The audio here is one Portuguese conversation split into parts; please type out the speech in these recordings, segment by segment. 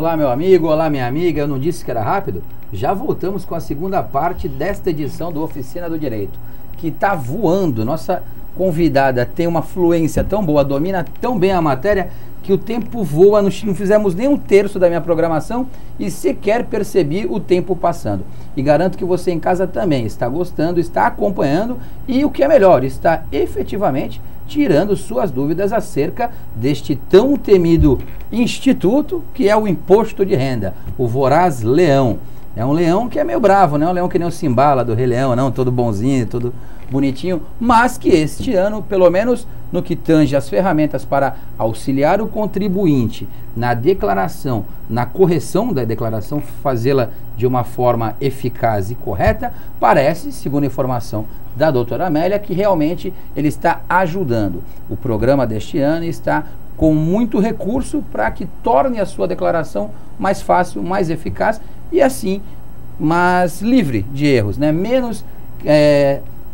Olá, meu amigo, olá, minha amiga. Eu não disse que era rápido? Já voltamos com a segunda parte desta edição do Oficina do Direito, que está voando. Nossa convidada tem uma fluência tão boa, domina tão bem a matéria, que o tempo voa. Não fizemos nem um terço da minha programação e sequer percebi o tempo passando. E garanto que você em casa também está gostando, está acompanhando e, o que é melhor, está efetivamente tirando suas dúvidas acerca deste tão temido instituto que é o imposto de renda, o voraz leão. É um leão que é meio bravo, não é um leão que nem o Simbala do Rei Leão, não, todo bonzinho, todo bonitinho, mas que este ano, pelo menos no que tange as ferramentas para auxiliar o contribuinte na declaração, na correção da declaração, fazê-la de uma forma eficaz e correta, parece, segundo a informação da doutora Amélia, que realmente ele está ajudando. O programa deste ano está com muito recurso para que torne a sua declaração mais fácil, mais eficaz e assim, mais livre de erros, né? Menos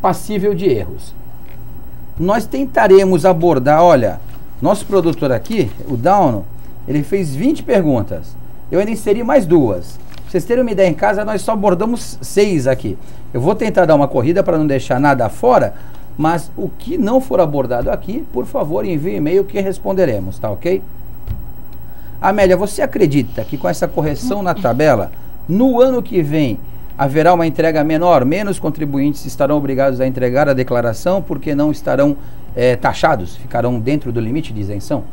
passível de erros. Nós tentaremos abordar, olha, nosso produtor aqui, o Dauno, ele fez 20 perguntas. Eu ainda inseri mais 2. Pra vocês terem uma ideia, em casa nós só abordamos 6 aqui. Eu vou tentar dar uma corrida para não deixar nada fora, mas o que não for abordado aqui, por favor, envie e-mail que responderemos, tá ok? Amélia, você acredita que com essa correção na tabela, no ano que vem, haverá uma entrega menor, menos contribuintes estarão obrigados a entregar a declaração porque não estarão taxados, ficarão dentro do limite de isenção?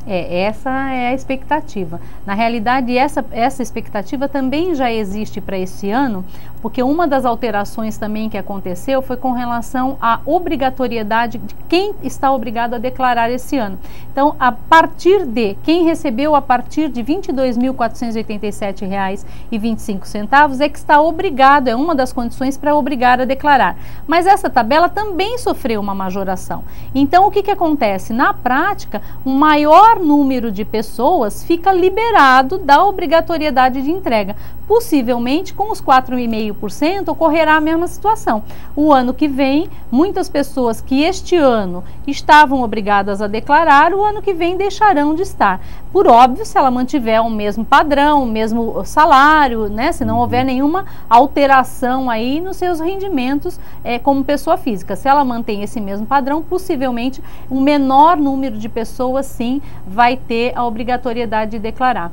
Essa é a expectativa. Na realidade, essa expectativa também já existe para esse ano, porque uma das alterações também que aconteceu foi com relação à obrigatoriedade de quem está obrigado a declarar esse ano. Então, a partir de quem recebeu a partir de R$ 22.487,25 é que está obrigado, é uma das condições para obrigar a declarar. Mas essa tabela também sofreu uma majoração. Então, o que acontece? Na prática, um maior número de pessoas fica liberado da obrigatoriedade de entrega. Possivelmente, com os 4,5% ocorrerá a mesma situação. O ano que vem, muitas pessoas que este ano estavam obrigadas a declarar, o ano que vem deixarão de estar. Por óbvio, se ela mantiver o mesmo padrão, o mesmo salário, né, se não houver nenhuma alteração aí nos seus rendimentos como pessoa física. Se ela mantém esse mesmo padrão, possivelmente um menor número de pessoas, sim, vai ter a obrigatoriedade de declarar.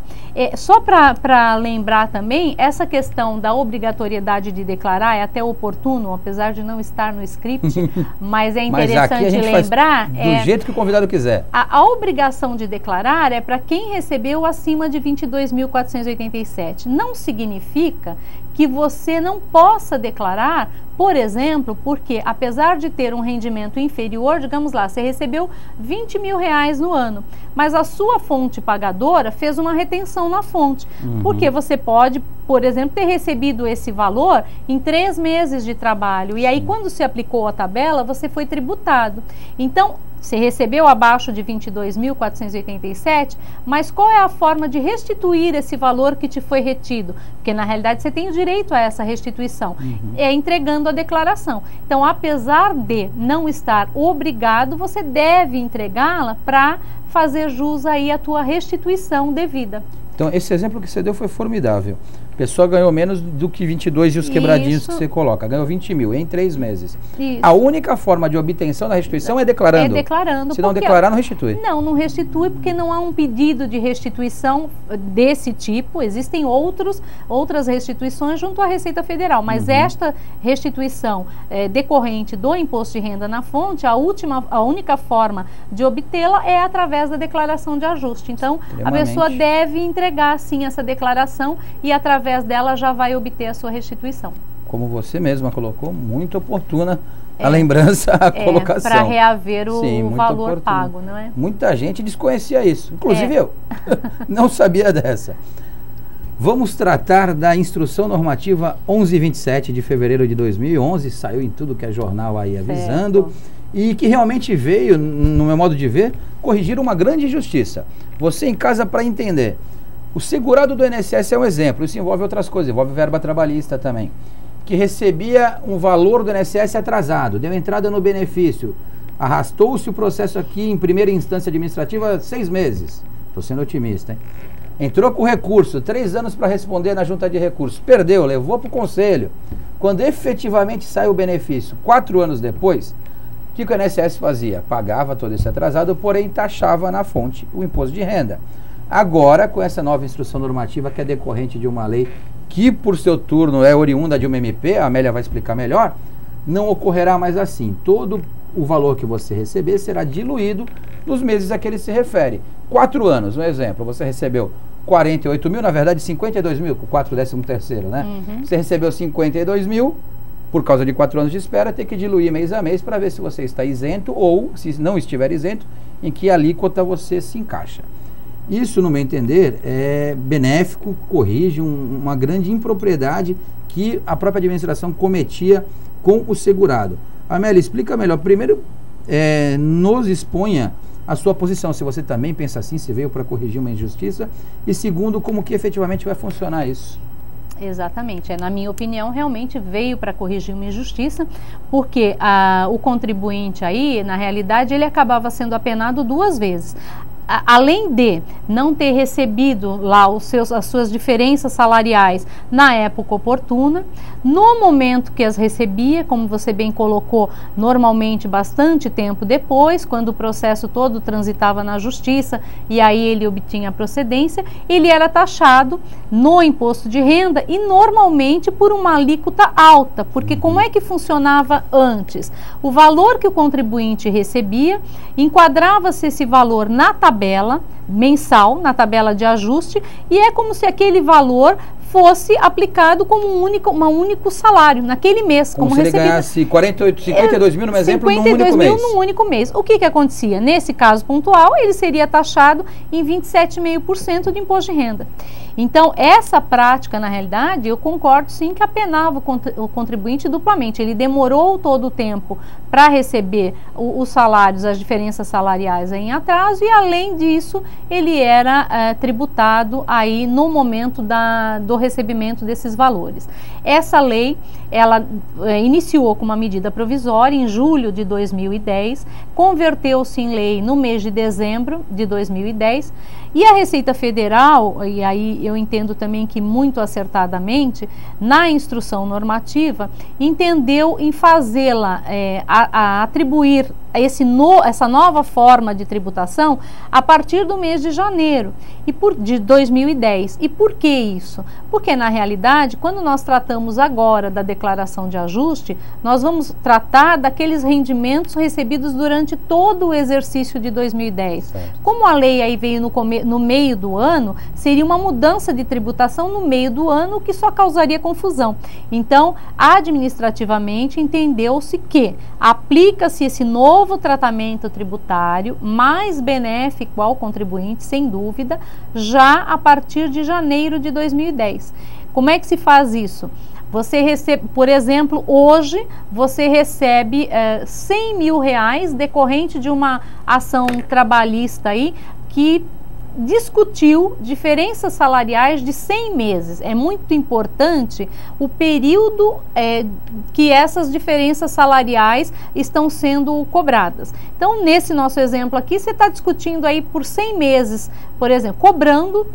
Só para lembrar também, essa questão da obrigatoriedade de declarar é até oportuno, apesar de não estar no script, mas é interessante lembrar. Do jeito que o convidado quiser. A obrigação de declarar é para quem recebeu acima de 22.487. Não significa que você não possa declarar, por exemplo, porque apesar de ter um rendimento inferior, digamos lá, você recebeu R$20 mil no ano, mas a sua fonte pagadora fez uma retenção na fonte, porque você pode, por exemplo, ter recebido esse valor em 3 meses de trabalho, e aí quando se aplicou a tabela, você foi tributado. Então, você recebeu abaixo de 22.487, mas qual é a forma de restituir esse valor que te foi retido? Porque na realidade você tem o direito a essa restituição, é entregando a declaração. Então, apesar de não estar obrigado, você deve entregá-la para fazer jus aí à tua restituição devida. Então, esse exemplo que você deu foi formidável. A pessoa ganhou menos do que 22 e os quebradinhos que você coloca. Ganhou 20 mil em 3 meses. Isso. A única forma de obtenção da restituição é declarando. É declarando. Se não declarar, não restitui. Não restitui porque não há um pedido de restituição desse tipo. Existem outras restituições junto à Receita Federal. Mas esta restituição decorrente do imposto de renda na fonte, a única forma de obtê-la é através da declaração de ajuste. Então, a pessoa deve entregar, sim, essa declaração e através dela já vai obter a sua restituição. Como você mesma colocou, muito oportuna a lembrança, a colocação. Para reaver o valor pago, não é? Muita gente desconhecia isso, inclusive eu. Não sabia dessa. Vamos tratar da Instrução Normativa 1127 de fevereiro de 2011, saiu em tudo que é jornal aí avisando, e que realmente veio, no meu modo de ver, corrigir uma grande injustiça. Você em casa, para entender, o segurado do INSS é um exemplo, isso envolve outras coisas, envolve verba trabalhista também, que recebia um valor do INSS atrasado, deu entrada no benefício, arrastou-se o processo aqui em primeira instância administrativa 6 meses, estou sendo otimista, hein? entrou com recurso, 3 anos para responder na junta de recursos, perdeu, levou para o conselho. Quando efetivamente sai o benefício, 4 anos depois, o que o INSS fazia? Pagava todo esse atrasado, porém taxava na fonte o imposto de renda. Agora, com essa nova instrução normativa que é decorrente de uma lei que, por seu turno, é oriunda de uma MP, a Amélia vai explicar melhor, não ocorrerá mais assim. Todo o valor que você receber será diluído nos meses a que ele se refere. 4 anos, um exemplo, você recebeu 48 mil, na verdade 52 mil, com 4/13º, né? Você recebeu 52 mil, por causa de 4 anos de espera, tem que diluir mês a mês para ver se você está isento ou, se não estiver isento, em que alíquota você se encaixa. Isso, no meu entender, é benéfico, corrige uma grande impropriedade que a própria administração cometia com o segurado. Amélia, explica melhor. Primeiro, nos exponha a sua posição, se você também pensa assim, se veio para corrigir uma injustiça, e segundo, como que efetivamente vai funcionar isso. Exatamente, na minha opinião realmente veio para corrigir uma injustiça, porque o contribuinte aí, na realidade, ele acabava sendo apenado 2 vezes. Além de não ter recebido lá as suas diferenças salariais na época oportuna, no momento que as recebia, como você bem colocou, normalmente bastante tempo depois, quando o processo todo transitava na justiça e aí ele obtinha a procedência, ele era taxado no imposto de renda e normalmente por uma alíquota alta, porque como é que funcionava antes? O valor que o contribuinte recebia, enquadrava-se esse valor na tabela mensal, na tabela de ajuste, e é como se aquele valor fosse aplicado como um único salário naquele mês. Como se ele ganhasse 52 mil, no exemplo, num único mês. 52 mil num único mês. O que acontecia? Nesse caso pontual, ele seria taxado em 27,5% de imposto de renda. Então, essa prática, na realidade, eu concordo sim que apenava o contribuinte duplamente. Ele demorou todo o tempo para receber os salários, as diferenças salariais em atraso, e além disso, ele era tributado aí no momento do recebimento desses valores. Essa lei, ela iniciou com uma medida provisória em julho de 2010, converteu-se em lei no mês de dezembro de 2010, e a Receita Federal, e aí eu entendo também que muito acertadamente, na instrução normativa, entendeu em fazê-la, atribuir essa nova forma de tributação a partir do mês de janeiro de 2010. E por que isso? Porque, na realidade, quando nós tratamos agora da declaração de ajuste, nós vamos tratar daqueles rendimentos recebidos durante todo o exercício de 2010. Certo. Como a lei aí veio no meio do ano, seria uma mudança de tributação no meio do ano, que só causaria confusão. Então, administrativamente, entendeu-se que aplica-se esse novo tratamento tributário mais benéfico ao contribuinte, sem dúvida, já a partir de janeiro de 2010. Como é que se faz isso? Você recebe, por exemplo, hoje você recebe 100 mil reais decorrente de uma ação trabalhista aí que discutiu diferenças salariais de 100 meses. É muito importante o período que essas diferenças salariais estão sendo cobradas. Então, nesse nosso exemplo aqui, você está discutindo aí por 100 meses, por exemplo, cobrando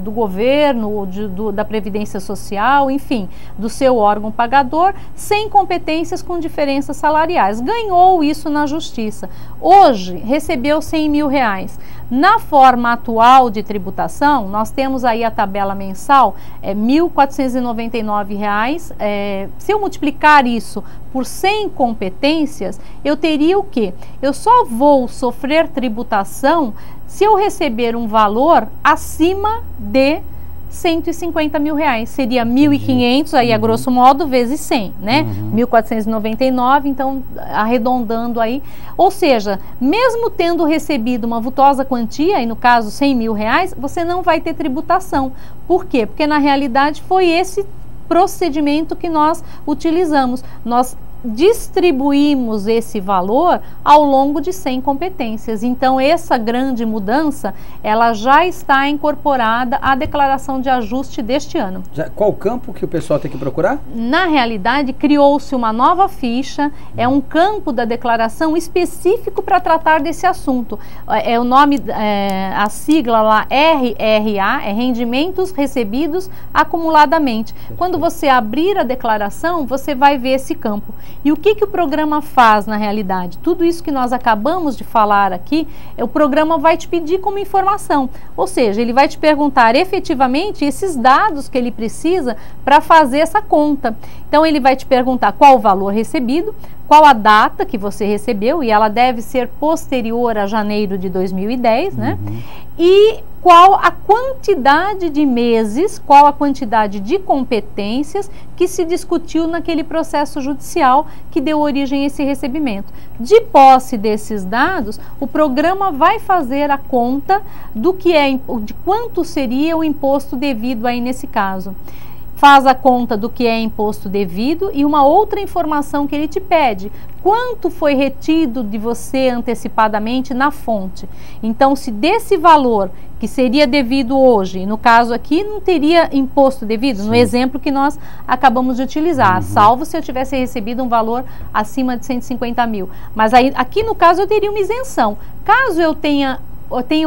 do governo, da Previdência Social, enfim, do seu órgão pagador, sem competências com diferenças salariais. Ganhou isso na justiça. Hoje, recebeu 100 mil reais. Na forma atual de tributação, nós temos aí a tabela mensal, R$ 1.499. Se eu multiplicar isso por 100 competências, eu teria o quê? Eu só vou sofrer tributação se eu receber um valor acima de 150 mil reais. Seria 1.500, aí a grosso modo, vezes 100, né? 1.499, então arredondando aí. Ou seja, mesmo tendo recebido uma vultosa quantia, e no caso 100 mil reais, você não vai ter tributação. Por quê? Porque na realidade foi esse procedimento que nós utilizamos. Nós distribuímos esse valor ao longo de 100 competências. Então, essa grande mudança, ela já está incorporada à declaração de ajuste deste ano. Qual campo que o pessoal tem que procurar? Na realidade, criou-se uma nova ficha, é um campo da declaração específico para tratar desse assunto. É o nome, a sigla lá, RRA, é Rendimentos Recebidos Acumuladamente. Quando você abrir a declaração, você vai ver esse campo. E o que o programa faz na realidade? Tudo isso que nós acabamos de falar aqui, o programa vai te pedir como informação. Ou seja, ele vai te perguntar efetivamente esses dados que ele precisa para fazer essa conta. Então, ele vai te perguntar qual o valor recebido, qual a data que você recebeu, e ela deve ser posterior a janeiro de 2010, né? E qual a quantidade de meses, qual a quantidade de competências que se discutiu naquele processo judicial que deu origem a esse recebimento. De posse desses dados, o programa vai fazer a conta de quanto seria o imposto devido aí nesse caso. Faz a conta do que é imposto devido e uma outra informação que ele te pede. Quanto foi retido de você antecipadamente na fonte? Então, se desse valor que seria devido hoje, no caso aqui, não teria imposto devido, no exemplo que nós acabamos de utilizar, salvo se eu tivesse recebido um valor acima de 150 mil. Mas aí, aqui no caso eu teria uma isenção. Caso eu tenha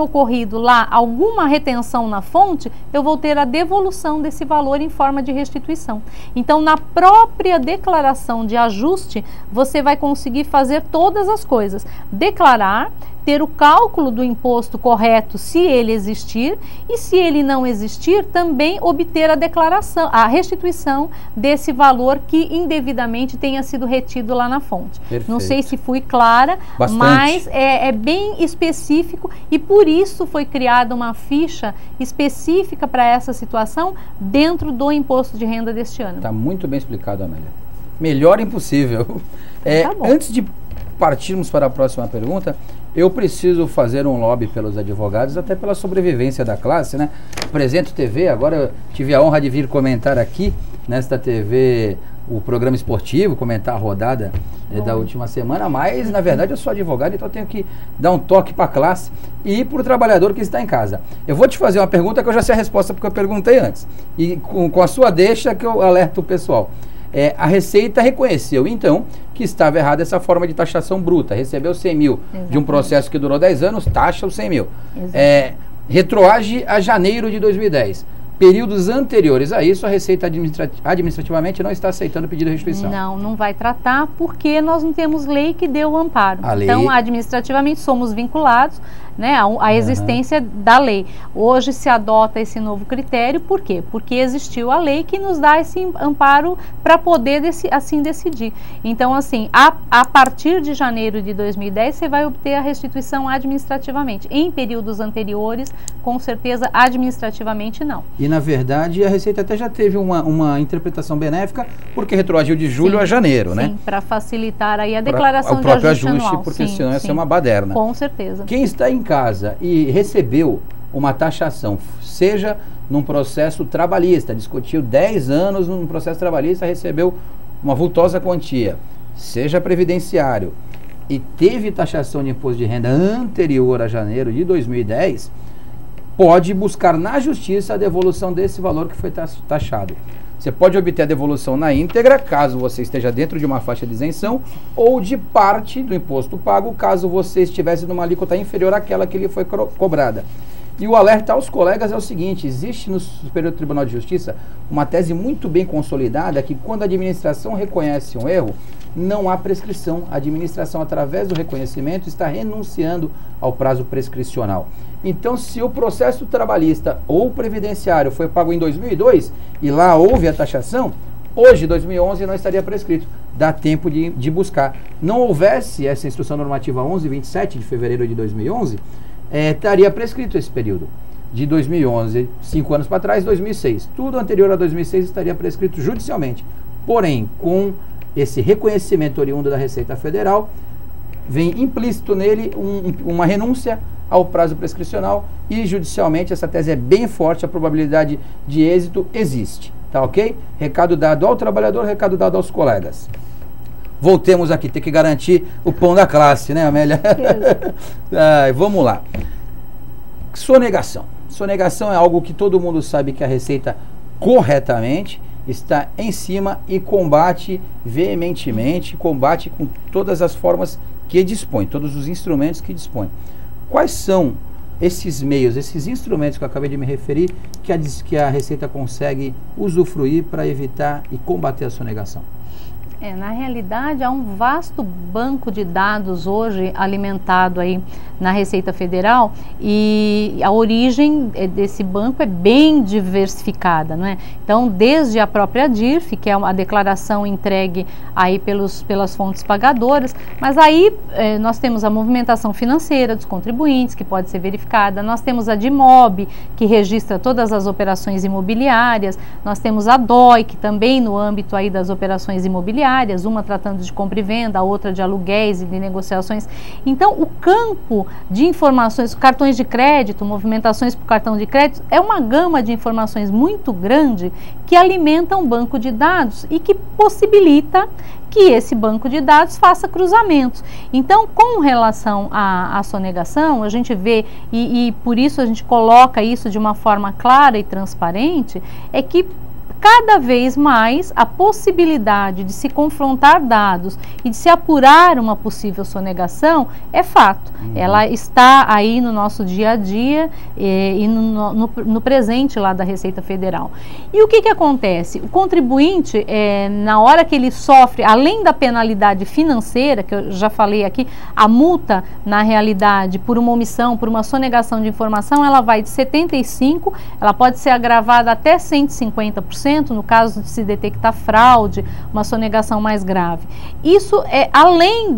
ocorrido lá alguma retenção na fonte, eu vou ter a devolução desse valor em forma de restituição. Então, na própria declaração de ajuste, você vai conseguir fazer todas as coisas. Declarar, ter o cálculo do imposto correto, se ele existir, e se ele não existir, também obter a declaração, a restituição desse valor que indevidamente tenha sido retido lá na fonte. Perfeito. Não sei se fui clara, Bastante. mas é bem específico e por isso foi criada uma ficha específica para essa situação dentro do imposto de renda deste ano. Está muito bem explicado, Amélia. Melhor impossível. Tá bom. Antes de partirmos para a próxima pergunta, eu preciso fazer um lobby pelos advogados, até pela sobrevivência da classe, né? Apresento TV, agora eu tive a honra de vir comentar aqui, nesta TV, o programa esportivo, comentar a rodada da última semana, mas na verdade eu sou advogado, então eu tenho que dar um toque para a classe e para o trabalhador que está em casa. Eu vou te fazer uma pergunta que eu já sei a resposta porque eu perguntei antes, e com a sua deixa que eu alerto o pessoal. A Receita reconheceu, então, que estava errada essa forma de taxação bruta. Recebeu 100 mil de um processo que durou 10 anos, taxa os 100 mil. Retroage a janeiro de 2010. Períodos anteriores a isso, a Receita administrativamente não está aceitando o pedido de restituição. Não vai tratar porque nós não temos lei que dê o amparo. Então, administrativamente, somos vinculados, né, à existência da lei. Hoje se adota esse novo critério, por quê? Porque existiu a lei que nos dá esse amparo para poder assim decidir. Então, assim, a partir de janeiro de 2010, você vai obter a restituição administrativamente. Em períodos anteriores, com certeza, administrativamente não. E, na verdade, a Receita até já teve uma interpretação benéfica, porque retroagiu de julho a janeiro, né? Sim, para facilitar aí a declaração de ajuste anual. O próprio ajuste, porque senão ia ser uma baderna. Com certeza. Quem está em casa e recebeu uma taxação, seja num processo trabalhista, discutiu 10 anos num processo trabalhista, recebeu uma vultosa quantia, seja previdenciário, e teve taxação de imposto de renda anterior a janeiro de 2010, pode buscar na justiça a devolução desse valor que foi taxado. Você pode obter a devolução na íntegra, caso você esteja dentro de uma faixa de isenção, ou de parte do imposto pago, caso você estivesse numa alíquota inferior àquela que lhe foi cobrada. E o alerta aos colegas é o seguinte: existe no Superior Tribunal de Justiça uma tese muito bem consolidada que quando a administração reconhece um erro, não há prescrição. A administração, através do reconhecimento, está renunciando ao prazo prescricional. Então, se o processo trabalhista ou previdenciário foi pago em 2002 e lá houve a taxação, hoje, 2011, não estaria prescrito. Dá tempo de buscar. Não houvesse essa instrução normativa 1127 de fevereiro de 2011, estaria prescrito esse período. De 2011, 5 anos para trás, 2006. Tudo anterior a 2006 estaria prescrito judicialmente. Porém, com esse reconhecimento oriundo da Receita Federal, vem implícito nele uma renúncia ao prazo prescricional e judicialmente essa tese é bem forte, a probabilidade de êxito existe, tá ok? Recado dado ao trabalhador, recado dado aos colegas. voltemos aqui, tem que garantir o pão da classe, né, Amélia? Vamos lá. Sonegação. Sonegação é algo que todo mundo sabe que a Receita corretamente está em cima e combate veementemente, combate com todas as formas que dispõe, todos os instrumentos que dispõe. Quais são esses meios, esses instrumentos que eu acabei de me referir, que a Receita consegue usufruir para evitar e combater a sonegação? Na realidade, há um vasto banco de dados hoje alimentado aí na Receita Federal e a origem desse banco é bem diversificada, não é? Então, desde a própria DIRF, que é a declaração entregue aí pelas fontes pagadoras, mas aí nós temos a movimentação financeira dos contribuintes, que pode ser verificada, nós temos a DIMOB, que registra todas as operações imobiliárias, nós temos a DOI, que também no âmbito aí das operações imobiliárias, uma tratando de compra e venda, a outra de aluguéis e de negociações. Então, o campo de informações, cartões de crédito, movimentações por cartão de crédito, é uma gama de informações muito grande que alimenta um banco de dados e que possibilita que esse banco de dados faça cruzamentos. Então, com relação à sonegação, a gente vê, e por isso a gente coloca isso de uma forma clara e transparente, é que cada vez mais a possibilidade de se confrontar dados e de se apurar uma possível sonegação é fato. Ela está aí no nosso dia a dia e no presente lá da Receita Federal. E o que acontece? O contribuinte, na hora que ele sofre, além da penalidade financeira, que eu já falei aqui, a multa, na realidade, por uma omissão, por uma sonegação de informação, ela vai de 75%, ela pode ser agravada até 150%, no caso de se detectar fraude, uma sonegação mais grave. Isso é além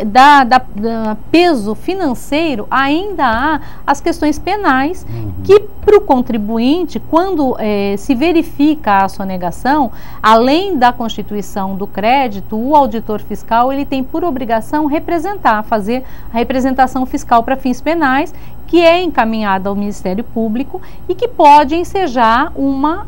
da peso financeiro, ainda há as questões penais que para o contribuinte, quando se verifica a sonegação, além da constituição do crédito, o auditor fiscal ele tem por obrigação fazer a representação fiscal para fins penais, que é encaminhada ao Ministério Público e que pode ensejar uma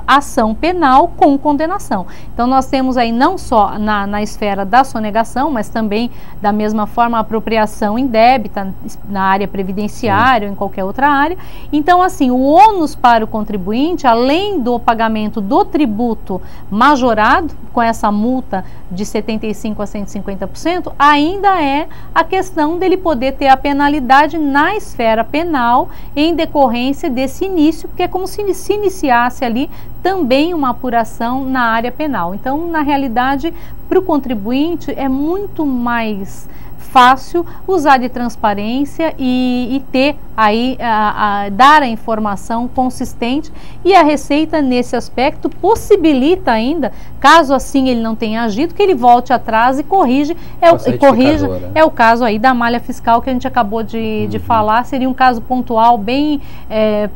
ação penal com condenação. Então, nós temos aí não só na esfera da sonegação, mas também, da mesma forma, a apropriação indébita na área previdenciária ou em qualquer outra área. Então, assim, o ônus para o contribuinte, além do pagamento do tributo majorado, com essa multa de 75% a 150%, ainda é a questão dele poder ter a penalidade na esfera penal em decorrência desse início, porque é como se iniciasse ali também uma apuração na área penal. Então, na realidade, para o contribuinte é muito mais fácil usar de transparência e ter aí, dar a informação consistente, e a Receita nesse aspecto possibilita ainda, caso assim ele não tenha agido, que ele volte atrás e corrija. É o caso aí da malha fiscal que a gente acabou de falar, seria um caso pontual bem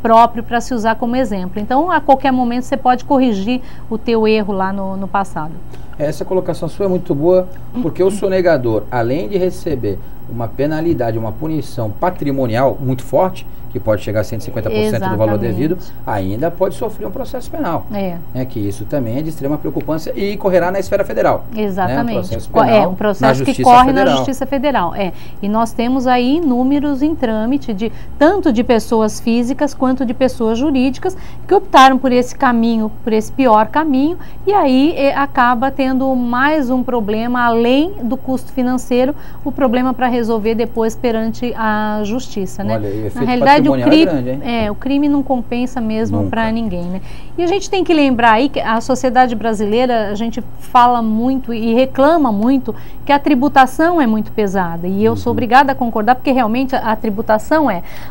próprio para se usar como exemplo. Então, a qualquer momento você pode corrigir o teu erro lá no passado. Essa colocação sua é muito boa, porque o sonegador, além de receber uma penalidade, uma punição patrimonial muito forte, que pode chegar a 150% do valor devido, ainda pode sofrer um processo penal. Que isso também é de extrema preocupância e correrá na esfera federal. Exatamente. Um processo penal, um processo que corre na Justiça Federal. E nós temos aí números em trâmite, tanto de pessoas físicas quanto de pessoas jurídicas, que optaram por esse caminho, por esse pior caminho, e aí acaba tendo mais um problema, além do custo financeiro, o problema para resolver depois perante a Justiça. Olha, e o efeito na realidade, o crime, grande, hein? O crime não compensa mesmo para ninguém, né? E a gente tem que lembrar aí que a sociedade brasileira, a gente fala muito e reclama muito que a tributação é muito pesada, e eu sou obrigada a concordar, porque realmente a tributação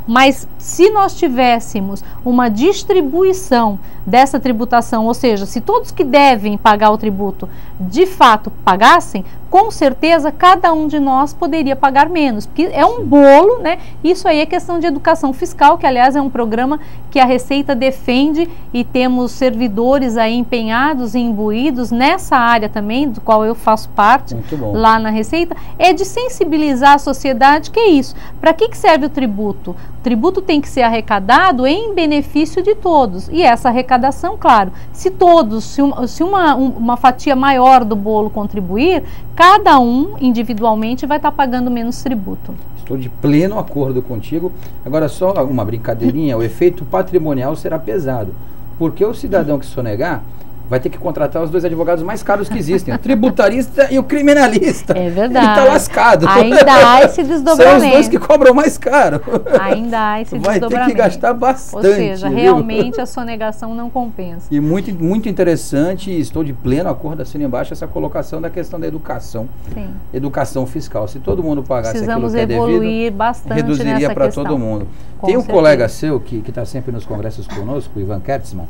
mas se nós tivéssemos uma distribuição dessa tributação, ou seja, se todos que devem pagar o tributo de fato pagassem, com certeza cada um de nós poderia pagar menos, porque é um bolo, né? Isso aí é questão de educação fiscal, que aliás é um programa que a Receita defende e temos servidores aí empenhados e imbuídos nessa área também, do qual eu faço parte lá na Receita, é de sensibilizar a sociedade que é isso. Para que serve o tributo? O tributo tem que ser arrecadado em benefício de todos. E essa arrecadação, claro, se todos, se uma fatia maior do bolo contribuir, cada um individualmente vai estar pagando menos tributo. Estou de pleno acordo contigo. Agora só uma brincadeirinha, o efeito patrimonial será pesado, porque o cidadão que sonegar vai ter que contratar os 2 advogados mais caros que existem, o tributarista e o criminalista. É verdade. Ele está lascado. Ainda há esse desdobramento. São os 2 que cobram mais caro. Ainda há esse desdobramento. Vai ter que gastar bastante. Ou seja, viu? Realmente a sonegação não compensa. E muito interessante, estou de pleno acordo, assino embaixo, essa colocação da questão da educação. Sim. Educação fiscal. Se todo mundo pagasse aquilo que é devido, evoluir bastante reduziria para todo mundo. Tem um certeza. colega seu que está sempre nos congressos conosco, o Ivan Kertzmann,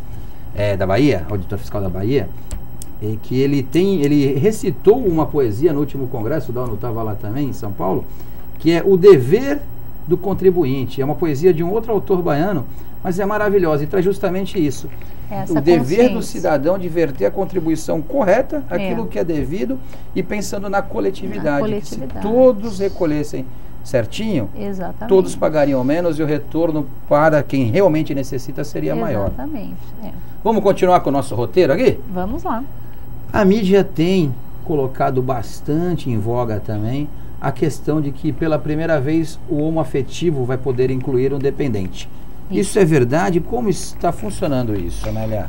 da Bahia, auditor fiscal da Bahia, que ele recitou uma poesia no último congresso, o Dalno estava lá também, em São Paulo, que é O Dever do Contribuinte. É uma poesia de um outro autor baiano, mas é maravilhosa e traz justamente isso. O dever do cidadão de verter a contribuição correta, aquilo que é devido, e pensando na coletividade. Se todos recolhessem certinho, exatamente, todos pagariam menos e o retorno para quem realmente necessita seria maior. Exatamente. Vamos continuar com o nosso roteiro aqui? Vamos lá. A mídia tem colocado bastante em voga também a questão de que pela primeira vez o homoafetivo vai poder incluir um dependente. Isso é verdade? Como está funcionando isso, Amélia?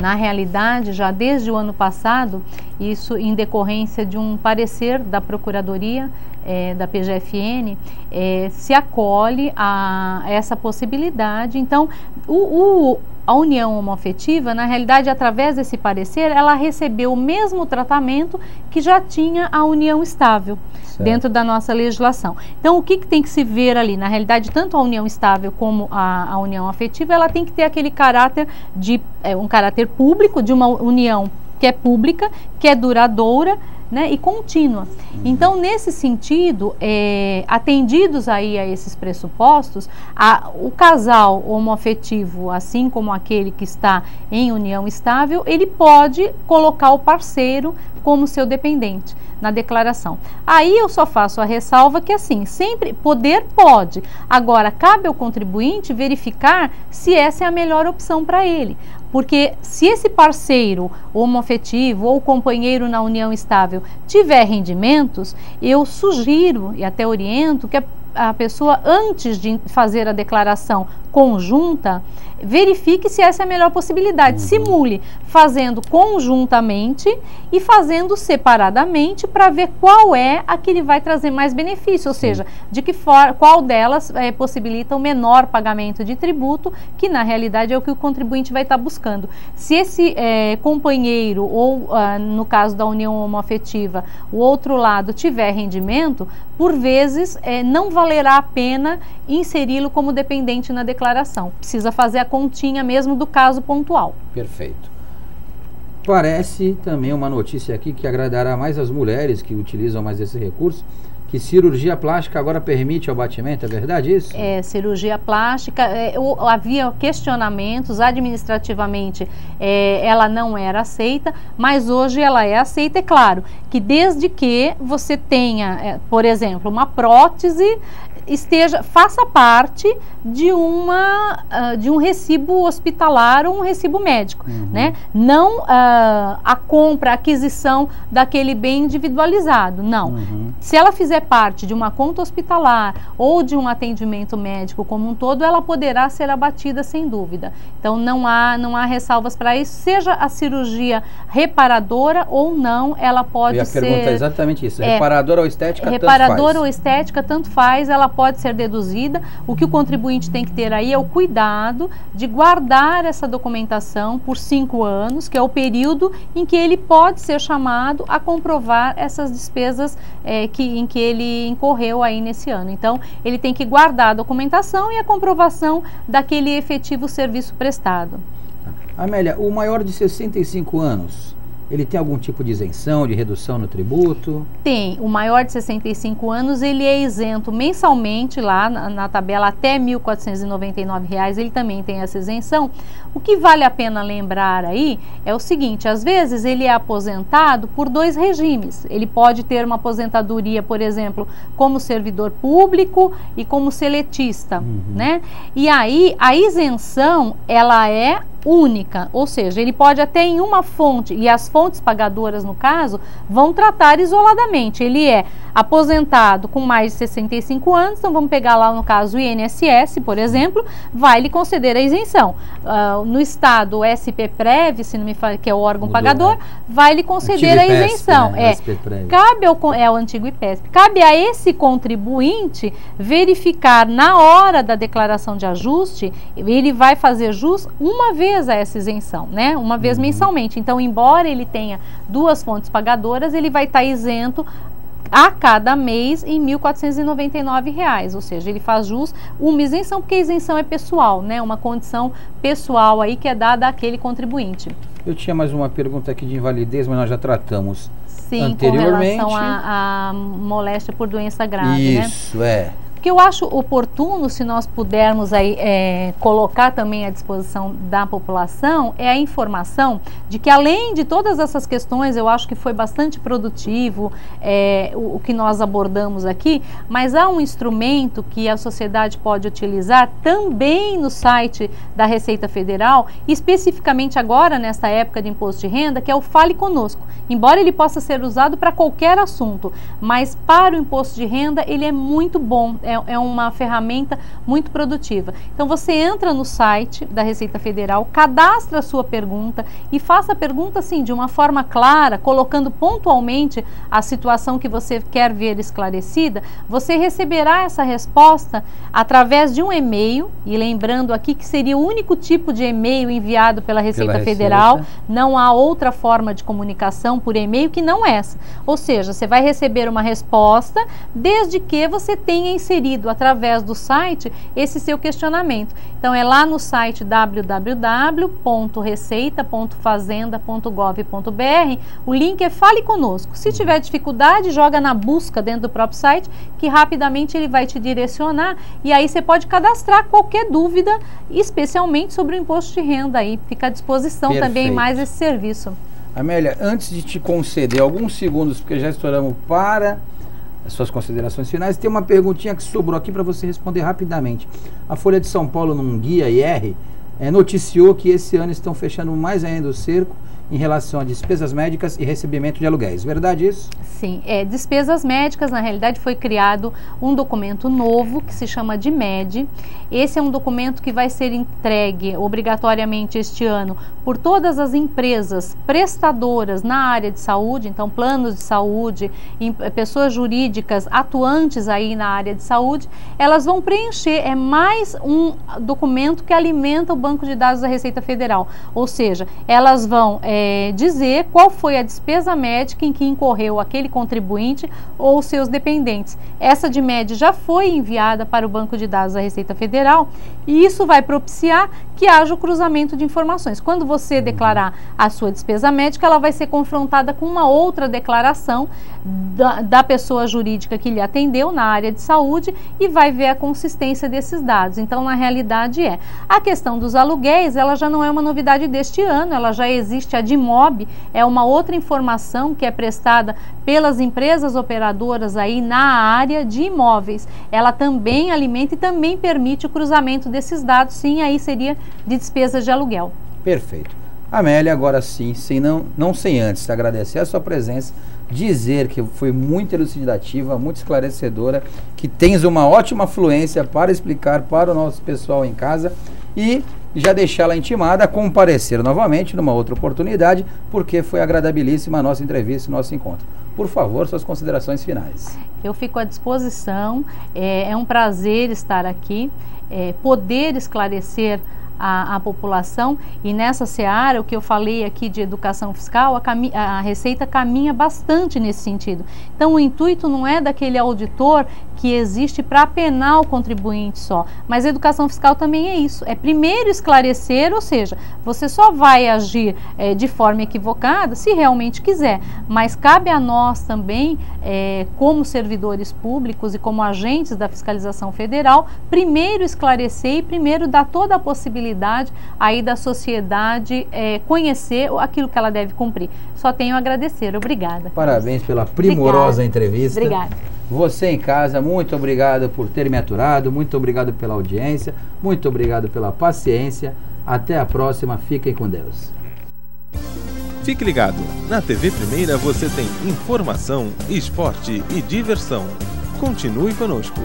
Na realidade, já desde o ano passado, isso em decorrência de um parecer da Procuradoria da PGFN, se acolhe a essa possibilidade. Então, a união homoafetiva, na realidade, através desse parecer, ela recebeu o mesmo tratamento que já tinha a união estável dentro da nossa legislação. Então, o que tem que se ver ali? Na realidade, tanto a união estável como a união afetiva, ela tem que ter aquele caráter de um caráter público, de uma união que é pública, que é duradoura, né, e contínua. Então, nesse sentido, atendidos aí a esses pressupostos, o casal homoafetivo, assim como aquele que está em união estável, ele pode colocar o parceiro como seu dependente na declaração. Aí eu só faço a ressalva que, assim, sempre poder pode. Agora, cabe ao contribuinte verificar se essa é a melhor opção para ele. Porque se esse parceiro homoafetivo ou companheiro na união estável tiver rendimentos, eu sugiro e até oriento que a pessoa, antes de fazer a declaração conjunta, verifique se essa é a melhor possibilidade. Simule fazendo conjuntamente e fazendo separadamente para ver qual é a que lhe vai trazer mais benefício, ou seja, de que qual delas possibilita o menor pagamento de tributo, que na realidade é o que o contribuinte vai estar buscando. Se esse companheiro ou, no caso da união homoafetiva, o outro lado tiver rendimento, por vezes não valerá a pena inseri-lo como dependente na declaração. Precisa fazer a continha mesmo do caso pontual. Perfeito. Parece também uma notícia aqui que agradará mais as mulheres que utilizam mais esse recurso, que cirurgia plástica agora permite o abatimento, é verdade isso? Cirurgia plástica, havia questionamentos, administrativamente ela não era aceita, mas hoje ela é aceita, é claro, que desde que você tenha, por exemplo, uma prótese, faça parte de um recibo hospitalar ou um recibo médico, né? Não a compra, a aquisição daquele bem individualizado, não. Se ela fizer parte de uma conta hospitalar ou de um atendimento médico como um todo, ela poderá ser abatida sem dúvida. Então não há ressalvas para isso, seja a cirurgia reparadora ou não, ela pode ser... Eu ia perguntar exatamente isso, reparadora ou estética, reparadora ou estética, tanto faz, ela pode ser deduzida. O que o contribuinte tem que ter aí é o cuidado de guardar essa documentação por 5 anos, que é o período em que ele pode ser chamado a comprovar essas despesas em que ele incorreu aí nesse ano. Então, ele tem que guardar a documentação e a comprovação daquele efetivo serviço prestado. Amélia, o maior de 65 anos ele tem algum tipo de isenção, de redução no tributo? Tem. O maior de 65 anos, ele é isento mensalmente lá na tabela até R$ 1.499, ele também tem essa isenção. O que vale a pena lembrar aí é o seguinte, às vezes ele é aposentado por 2 regimes. Ele pode ter uma aposentadoria, por exemplo, como servidor público e como seletista, né? E aí a isenção, ela é única, ou seja, ele pode até em uma fonte, e as fontes pagadoras, no caso, vão tratar isoladamente. Ele é aposentado com mais de 65 anos, então vamos pegar lá no caso o INSS, por exemplo, vai lhe conceder a isenção. No estado, o SPPrev, se não me fala, que é o órgão pagador, vai lhe conceder a isenção. Né? Cabe ao antigo IPESP, cabe a esse contribuinte verificar na hora da declaração de ajuste, ele vai fazer jus uma vez a essa isenção, né? Uma vez mensalmente. Então, embora ele tenha 2 fontes pagadoras, ele vai estar isento a cada mês em R$ 1.499, ou seja, ele faz jus uma isenção, porque a isenção é pessoal, né? Uma condição pessoal aí que é dada àquele contribuinte. Eu tinha mais uma pergunta aqui de invalidez, mas nós já tratamos anteriormente. Com relação à moléstia por doença grave, né? Isso, é. O que eu acho oportuno, se nós pudermos aí, colocar também à disposição da população, é a informação de que, além de todas essas questões, eu acho que foi bastante produtivo o que nós abordamos aqui, mas há um instrumento que a sociedade pode utilizar também no site da Receita Federal, especificamente agora, nesta época de imposto de renda, que é o Fale Conosco. Embora ele possa ser usado para qualquer assunto, mas para o imposto de renda ele é muito bom. É uma ferramenta muito produtiva. Então você entra no site da Receita Federal, cadastra a sua pergunta e faça a pergunta assim de uma forma clara, colocando pontualmente a situação que você quer ver esclarecida. Você receberá essa resposta através de um e-mail, e lembrando aqui que seria o único tipo de e-mail enviado pela Receita Federal, não há outra forma de comunicação por e-mail que não essa. Ou seja, você vai receber uma resposta desde que você tenha inserido através do site esse seu questionamento. Então é lá no site www.receita.fazenda.gov.br, o link é Fale Conosco. Se tiver dificuldade, joga na busca dentro do próprio site, que rapidamente ele vai te direcionar, e aí você pode cadastrar qualquer dúvida, especialmente sobre o imposto de renda aí. Fica à disposição também mais esse serviço. Amélia, antes de te conceder alguns segundos, porque já estouramos para as suas considerações finais, tem uma perguntinha que sobrou aqui para você responder rapidamente. A Folha de São Paulo, num guia IR, noticiou que esse ano estão fechando mais ainda o cerco em relação a despesas médicas e recebimento de aluguéis. Verdade isso? Sim, despesas médicas, na realidade foi criado um documento novo que se chama DIMED. Esse é um documento que vai ser entregue obrigatoriamente este ano por todas as empresas prestadoras na área de saúde, então planos de saúde, pessoas jurídicas atuantes aí na área de saúde, elas vão preencher, é mais um documento que alimenta o banco de dados da Receita Federal, ou seja, elas vão dizer qual foi a despesa médica em que incorreu aquele contribuinte ou seus dependentes. Essa DIMED já foi enviada para o banco de dados da Receita Federal e isso vai propiciar que haja o cruzamento de informações. Quando você declarar a sua despesa médica, ela vai ser confrontada com uma outra declaração da pessoa jurídica que lhe atendeu na área de saúde e vai ver a consistência desses dados. Então, na realidade a questão dos aluguéis, ela já não é uma novidade deste ano, ela já existe. A DIMOB é uma outra informação que é prestada pelas empresas operadoras aí na área de imóveis. Ela também alimenta e também permite o cruzamento desses dados, sim, aí seria de despesas de aluguel. Perfeito. Amélia, agora sim, não sem antes agradecer a sua presença, dizer que foi muito elucidativa, muito esclarecedora, que tens uma ótima fluência para explicar para o nosso pessoal em casa e já deixá-la intimada a comparecer novamente numa outra oportunidade, porque foi agradabilíssima a nossa entrevista, o nosso encontro. Por favor, suas considerações finais. Eu fico à disposição, é um prazer estar aqui, poder esclarecer a população, e nessa seara, o que eu falei aqui de educação fiscal, a Receita caminha bastante nesse sentido. Então, o intuito não é daquele auditor que existe para apenar o contribuinte só, mas a educação fiscal também é isso, é primeiro esclarecer, ou seja, você só vai agir de forma equivocada se realmente quiser, mas cabe a nós também, como servidores públicos e como agentes da fiscalização federal, primeiro esclarecer e primeiro dar toda a possibilidade aí da sociedade conhecer aquilo que ela deve cumprir. Só tenho a agradecer. Obrigada. Parabéns pela primorosa entrevista. Obrigada. Você em casa, muito obrigado por ter me aturado, muito obrigado pela audiência, muito obrigado pela paciência. Até a próxima, fiquem com Deus. Fique ligado, na TV Primeira você tem informação, esporte e diversão. Continue conosco.